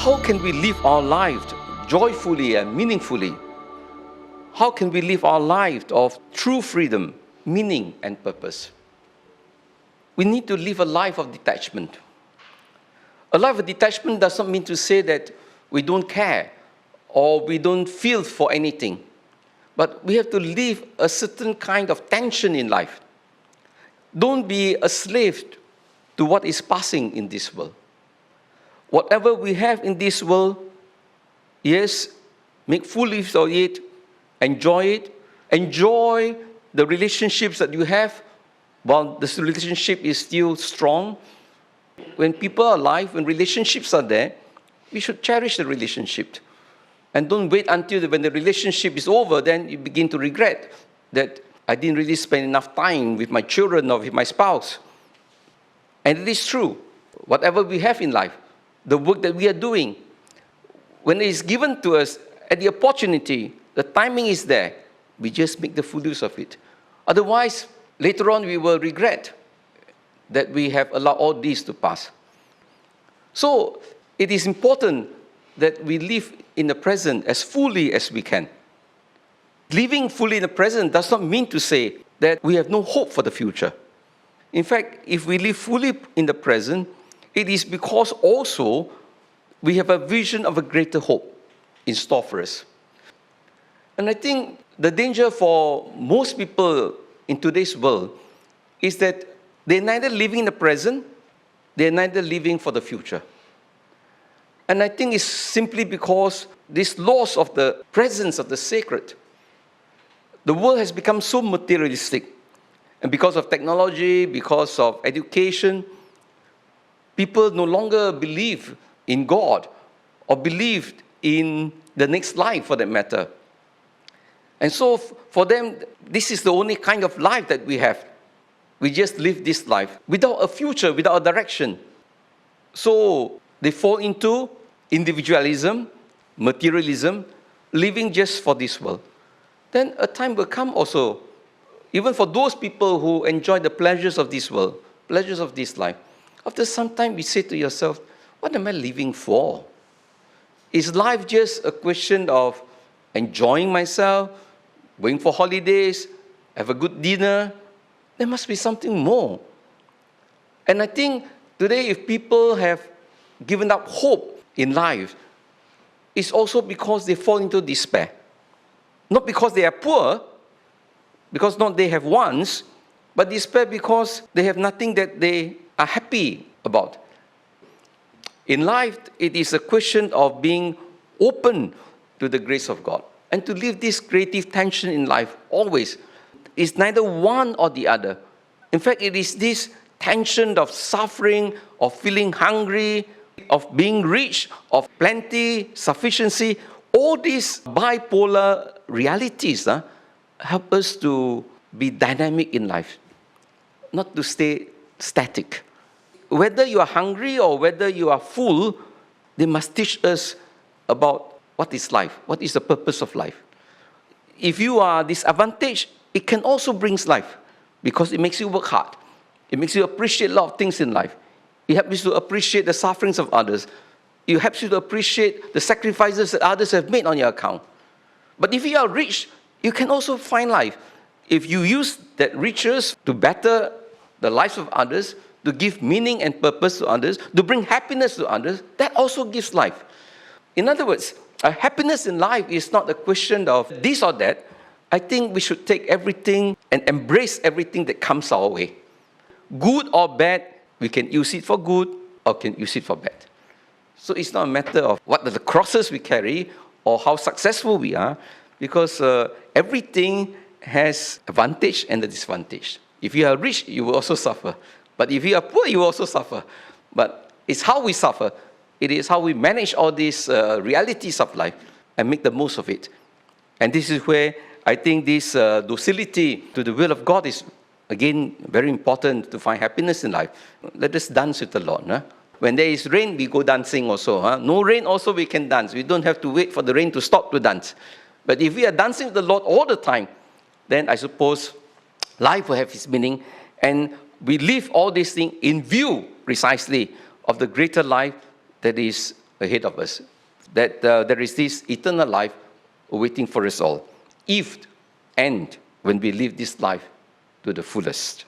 how can we live our lives joyfully and meaningfully? How can we live our lives of true freedom, meaning and purpose? We need to live a life of detachment. A life of detachment does not mean to say that we don't care or we don't feel for anything. But we have to live a certain kind of tension in life. Don't be a slave to what is passing in this world. Whatever we have in this world, yes, make full use of it, enjoy the relationships that you have while this relationship is still strong. When people are alive, when relationships are there, we should cherish the relationship. And don't wait until when the relationship is over, then you begin to regret that I didn't really spend enough time with my children or with my spouse. And it is true. Whatever we have in life, the work that we are doing, when it is given to us at the opportunity, the timing is there, we just make the full use of it. Otherwise, later on, we will regret that we have allowed all these to pass. So, it is important that we live in the present as fully as we can. Living fully in the present does not mean to say that we have no hope for the future. In fact, if we live fully in the present, it is because also we have a vision of a greater hope in store for us. And I think the danger for most people in today's world is that they're neither living in the present, they're neither living for the future. And I think it's simply because this loss of the presence of the sacred. The world has become so materialistic. And because of technology, because of education, people no longer believe in God or believe in the next life for that matter. And so for them, this is the only kind of life that we have. We just live this life without a future, without a direction. So they fall into individualism, materialism, living just for this world. Then a time will come also, even for those people who enjoy the pleasures of this world, pleasures of this life, after some time you say to yourself, what am I living for? Is life just a question of enjoying myself, going for holidays, have a good dinner? There must be something more. And I think today if people have given up hope in life, it's also because they fall into despair. Not because they are poor, because not they have wants, but despair because they have nothing that they are happy about. In life, it is a question of being open to the grace of God. And to live this creative tension in life always is neither one or the other. In fact, it is this tension of suffering, of feeling hungry, of being rich, of plenty, sufficiency. All these bipolar realities help us to be dynamic in life, not to stay static. Whether you are hungry or whether you are full, they must teach us about what is life, what is the purpose of life. If you are disadvantaged, it can also bring life because it makes you work hard. It makes you appreciate a lot of things in life. It helps you to appreciate the sufferings of others. It helps you to appreciate the sacrifices that others have made on your account. But if you are rich, you can also find life. If you use that riches to better the lives of others, to give meaning and purpose to others, to bring happiness to others, that also gives life. In other words, happiness in life is not a question of this or that. I think we should take everything and embrace everything that comes our way. Good or bad, we can use it for good or can use it for bad. So it's not a matter of what are the crosses we carry or how successful we are, because everything has advantage and a disadvantage. If you are rich, you will also suffer. But if you are poor, you will also suffer. But it's how we suffer. It is how we manage all these realities of life and make the most of it. And this is where I think this docility to the will of God is, again, very important to find happiness in life. Let us dance with the Lord. Huh? When there is rain, we go dancing also. Huh? No rain also, we can dance. We don't have to wait for the rain to stop to dance. But if we are dancing with the Lord all the time, then I suppose life will have its meaning. And we live all these things in view, precisely, of the greater life that is ahead of us, that there is this eternal life waiting for us all, if and when we live this life to the fullest.